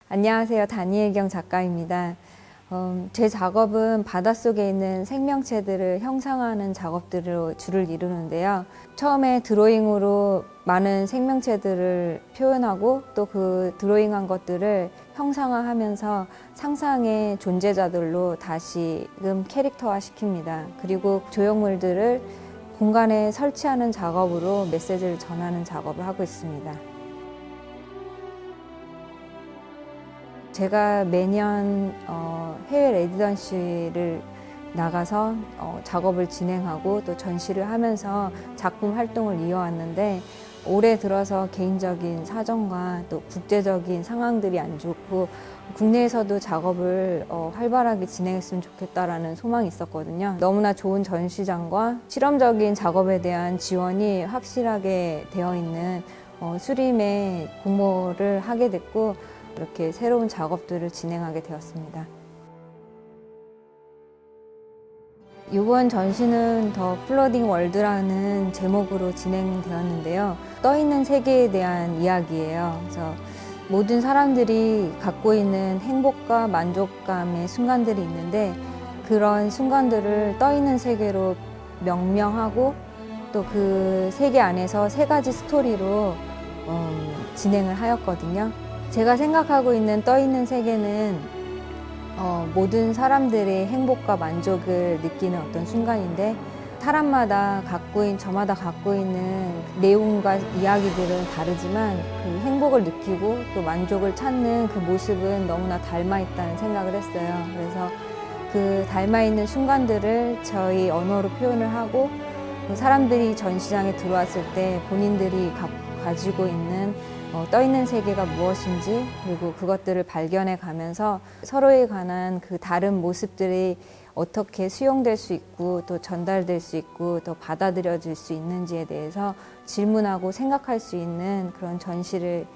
안녕하세요. 다니엘경 작가입니다. 제 작업은 바닷속에 있는 생명체들을 형상화하는 작업들로 주를 이루는데요. 처음에 드로잉으로 많은 생명체들을 표현하고 또 그 드로잉한 것들을 형상화하면서 상상의 존재자들로 다시금 캐릭터화 시킵니다. 그리고 조형물들을 공간에 설치하는 작업으로 메시지를 전하는 작업을 하고 있습니다. 제가 매년 해외 레지던시를 나가서 작업을 진행하고 또 전시를 하면서 작품 활동을 이어왔는데 올해 들어서 개인적인 사정과 또 국제적인 상황들이 안 좋고 국내에서도 작업을 활발하게 진행했으면 좋겠다라는 소망이 있었거든요. 너무나 좋은 전시장과 실험적인 작업에 대한 지원이 확실하게 되어 있는 수림의 공모를 하게 됐고 이렇게 새로운 작업들을 진행하게 되었습니다. 이번 전시는 더 플러딩 월드라는 제목으로 진행되었는데요. 떠있는 세계에 대한 이야기예요. 그래서 모든 사람들이 갖고 있는 행복과 만족감의 순간들이 있는데 그런 순간들을 떠있는 세계로 명명하고 또 그 세계 안에서 세 가지 스토리로 진행을 하였거든요. 제가 생각하고 있는 떠있는 세계는 모든 사람들의 행복과 만족을 느끼는 어떤 순간인데 사람마다 저마다 갖고 있는 내용과 이야기들은 다르지만 그 행복을 느끼고 또 만족을 찾는 그 모습은 너무나 닮아 있다는 생각을 했어요. 그래서 그 닮아 있는 순간들을 저희 언어로 표현을 하고 사람들이 전시장에 들어왔을 때 본인들이 가지고 있는 떠있는 세계가 무엇인지 그리고 그것들을 발견해 가면서 서로에 관한 그 다른 모습들이 어떻게 수용될 수 있고 또 전달될 수 있고 또 받아들여질 수 있는지에 대해서 질문하고 생각할 수 있는 그런 전시를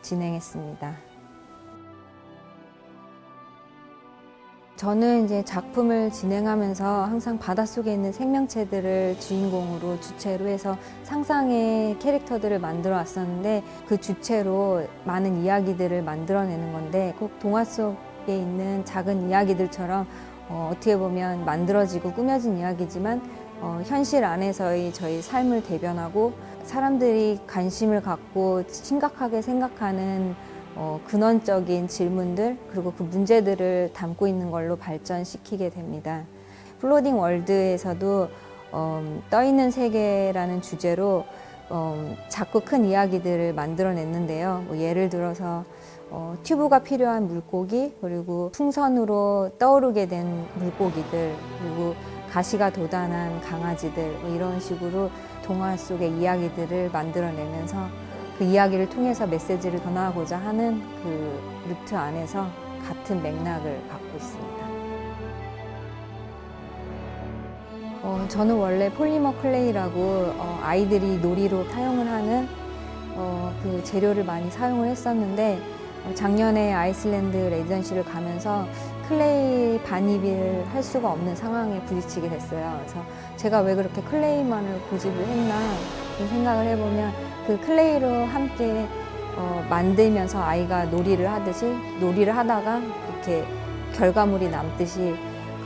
진행했습니다. 저는 이제 작품을 진행하면서 항상 바닷속에 있는 생명체들을 주인공으로 주체로 해서 상상의 캐릭터들을 만들어 왔었는데 그 주체로 많은 이야기들을 만들어내는 건데 꼭 동화 속에 있는 작은 이야기들처럼 어떻게 보면 만들어지고 꾸며진 이야기지만 현실 안에서의 저희 삶을 대변하고 사람들이 관심을 갖고 심각하게 생각하는 근원적인 질문들 그리고 그 문제들을 담고 있는 걸로 발전시키게 됩니다. 플로딩 월드에서도 떠있는 세계라는 주제로 작고 큰 이야기들을 만들어냈는데요. 예를 들어서 튜브가 필요한 물고기 그리고 풍선으로 떠오르게 된 물고기들 그리고 가시가 돋아난 강아지들 이런 식으로 동화 속의 이야기들을 만들어내면서 그 이야기를 통해서 메시지를 전하고자 하는 그 루트 안에서 같은 맥락을 갖고 있습니다. 저는 원래 폴리머 클레이라고 아이들이 놀이로 사용을 하는 그 재료를 많이 사용을 했었는데 작년에 아이슬란드 레지던시를 가면서 클레이 반입을 할 수가 없는 상황에 부딪히게 됐어요. 그래서 제가 왜 그렇게 클레이만을 고집을 했나 생각을 해보면 그 클레이로 함께 만들면서 아이가 놀이를 하다가 이렇게 결과물이 남듯이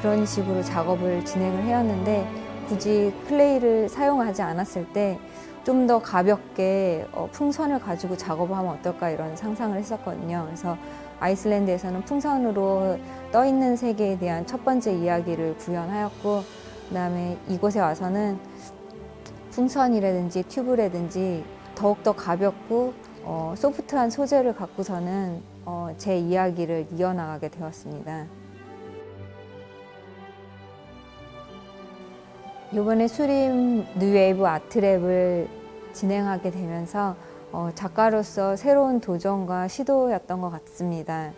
그런 식으로 작업을 진행을 해왔는데 굳이 클레이를 사용하지 않았을 때 좀 더 가볍게 풍선을 가지고 작업을 하면 어떨까 이런 상상을 했었거든요. 그래서 아이슬란드에서는 풍선으로 떠있는 세계에 대한 첫 번째 이야기를 구현하였고 그다음에 이곳에 와서는 풍선이라든지 튜브라든지 더욱더 가볍고 소프트한 소재를 갖고서는 제 이야기를 이어나가게 되었습니다. 이번에 수림 뉴웨이브 아트랩을 진행하게 되면서 작가로서 새로운 도전과 시도였던 것 같습니다.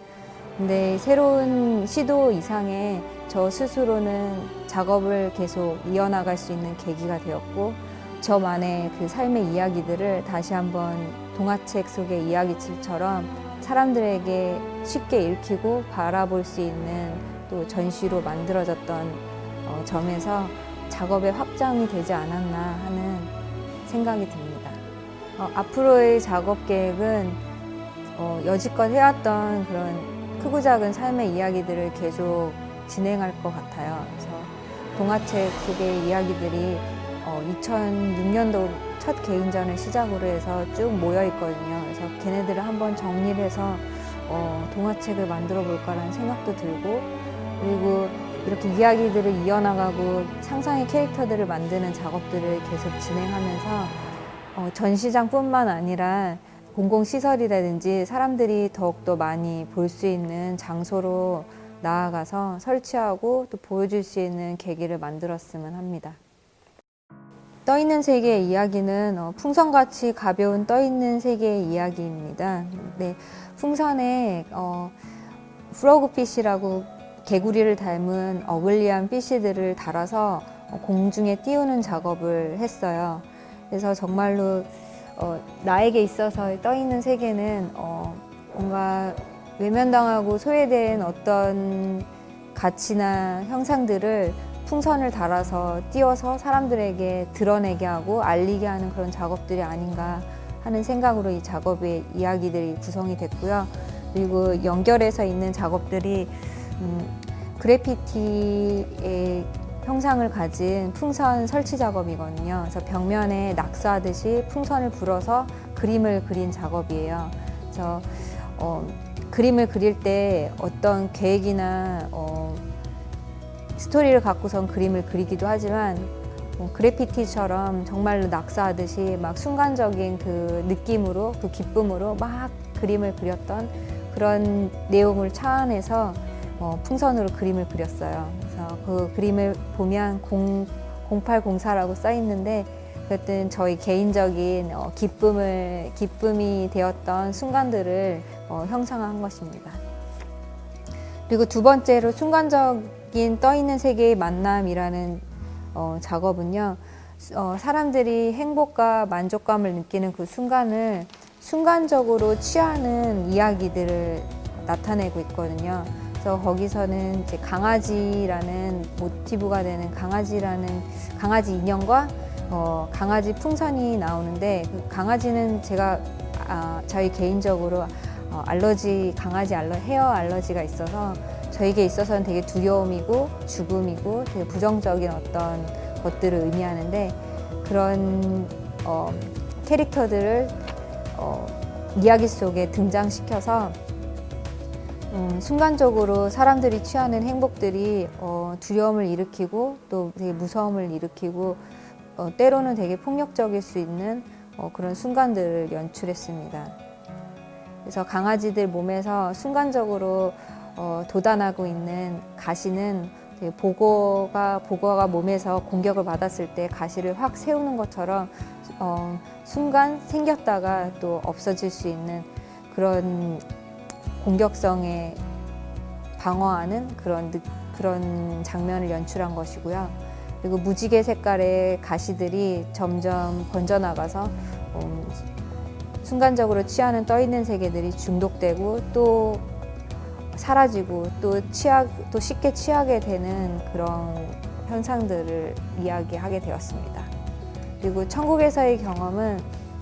근데 새로운 시도 이상의 저 스스로는 작업을 계속 이어나갈 수 있는 계기가 되었고, 저만의 그 삶의 이야기들을 다시 한번 동화책 속의 이야기집처럼 사람들에게 쉽게 읽히고 바라볼 수 있는 또 전시로 만들어졌던 점에서 작업의 확장이 되지 않았나 하는 생각이 듭니다. 앞으로의 작업 계획은 여지껏 해왔던 그런 크고 작은 삶의 이야기들을 계속 진행할 것 같아요. 그래서 동화책 속의 이야기들이 2006년도 첫 개인전을 시작으로 해서 쭉 모여 있거든요. 그래서 걔네들을 한번 정리를 해서 동화책을 만들어 볼까라는 생각도 들고, 그리고 이렇게 이야기들을 이어나가고 상상의 캐릭터들을 만드는 작업들을 계속 진행하면서 전시장뿐만 아니라 공공시설이라든지 사람들이 더욱더 많이 볼 수 있는 장소로 나아가서 설치하고 또 보여줄 수 있는 계기를 만들었으면 합니다. 떠있는 세계의 이야기는 풍선같이 가벼운 떠있는 세계의 이야기입니다. 네, 풍선에 프로그핏이라고 개구리를 닮은 어글리한 피쉬들을 달아서 공중에 띄우는 작업을 했어요. 그래서 정말로 나에게 있어서 떠있는 세계는 뭔가 외면당하고 소외된 어떤 가치나 형상들을 풍선을 달아서 띄워서 사람들에게 드러내게 하고 알리게 하는 그런 작업들이 아닌가 하는 생각으로 이 작업의 이야기들이 구성이 됐고요. 그리고 연결해서 있는 작업들이 그래피티의 형상을 가진 풍선 설치 작업이거든요. 그래서 벽면에 낙서하듯이 풍선을 불어서 그림을 그린 작업이에요. 그래서 그림을 그릴 때 어떤 계획이나 스토리를 갖고선 그림을 그리기도 하지만 그래피티처럼 정말로 낙서하듯이 막 순간적인 그 느낌으로, 그 기쁨으로 막 그림을 그렸던 그런 내용을 차안해서 풍선으로 그림을 그렸어요. 그래서 그 그림을 보면 0804라고 써 있는데, 그랬던 저희 개인적인 기쁨이 되었던 순간들을 형상화한 것입니다. 그리고 두 번째로 순간적인 떠있는 세계의 만남이라는 작업은요, 사람들이 행복과 만족감을 느끼는 그 순간을 순간적으로 취하는 이야기들을 나타내고 있거든요. 그래서 거기서는 이제 강아지라는 모티브가 되는 강아지 인형과 강아지 풍선이 나오는데, 그 강아지는 제가 저희 개인적으로 헤어 알러지가 있어서 저에게 있어서는 되게 두려움이고 죽음이고 되게 부정적인 어떤 것들을 의미하는데, 그런 캐릭터들을 이야기 속에 등장시켜서 순간적으로 사람들이 취하는 행복들이 두려움을 일으키고 또 되게 무서움을 일으키고 때로는 되게 폭력적일 수 있는 그런 순간들을 연출했습니다. 그래서 강아지들 몸에서 순간적으로 돋아나고 있는 가시는 되게 보거가 몸에서 공격을 받았을 때 가시를 확 세우는 것처럼 순간 생겼다가 또 없어질 수 있는 그런 공격성에 방어하는 그런 장면을 연출한 것이고요. 그리고 무지개 색깔의 가시들이 점점 번져나가서 순간적으로 취하는 떠있는 세계들이 중독되고 또 사라지고 또 쉽게 취하게 되는 그런 현상들을 이야기하게 되었습니다. 그리고 천국에서의 경험은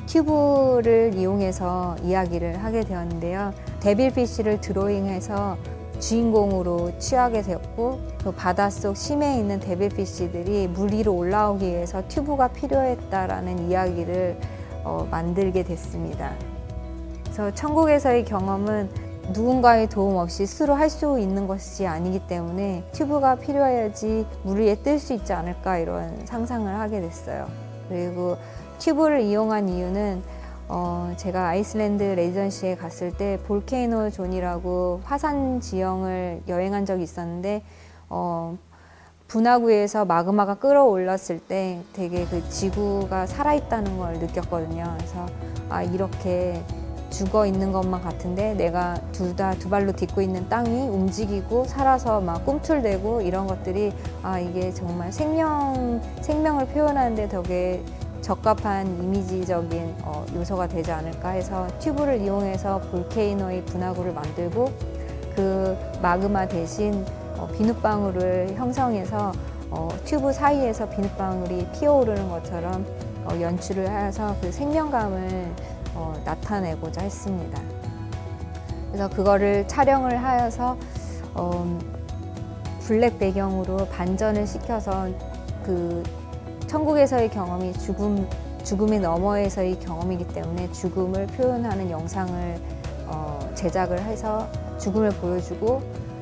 튜브를 이용해서 이야기를 하게 되었는데요. 데빌피쉬를 드로잉해서 주인공으로 취하게 되었고, 그 바닷속 심해에 있는 데빌피쉬들이 물 위로 올라오기 위해서 튜브가 필요했다라는 이야기를 만들게 됐습니다. 그래서 천국에서의 경험은 누군가의 도움 없이 스스로 할 수 있는 것이 아니기 때문에 튜브가 필요해야지 물 위에 뜰 수 있지 않을까, 이런 상상을 하게 됐어요. 그리고 튜브를 이용한 이유는 제가 아이슬란드 레지던시에 갔을 때 볼케이노 존이라고 화산 지형을 여행한 적이 있었는데 분화구에서 마그마가 끌어올랐을 때 되게 그 지구가 살아있다는 걸 느꼈거든요. 그래서 아, 이렇게 죽어 있는 것만 같은데 내가 두 발로 딛고 있는 땅이 움직이고 살아서 막 꿈틀대고 이런 것들이 아, 이게 정말 생명을 표현하는데 되게 적합한 이미지적인 요소가 되지 않을까 해서 튜브를 이용해서 볼케이노의 분화구를 만들고 그 마그마 대신 비눗방울을 형성해서 튜브 사이에서 비눗방울이 피어오르는 것처럼 연출을 하여서 그 생명감을 나타내고자 했습니다. 그래서 그거를 촬영을 하여서 블랙 배경으로 반전을 시켜서 그 천국에서의 경험이 죽음의 너머에서의 경험이기 때문에 죽음을 표현하는 영상을 제작을 해서 죽음을 보여주고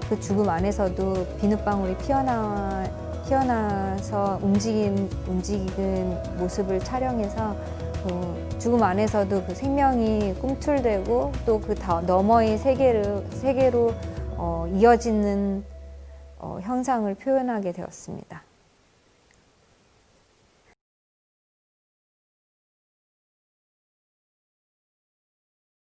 그 죽음 안에서도 비눗방울이 피어나서 움직이는 모습을 촬영해서 죽음 안에서도 그 생명이 꿈틀대고 또 그 너머의 세계로 이어지는 형상을 표현하게 되었습니다.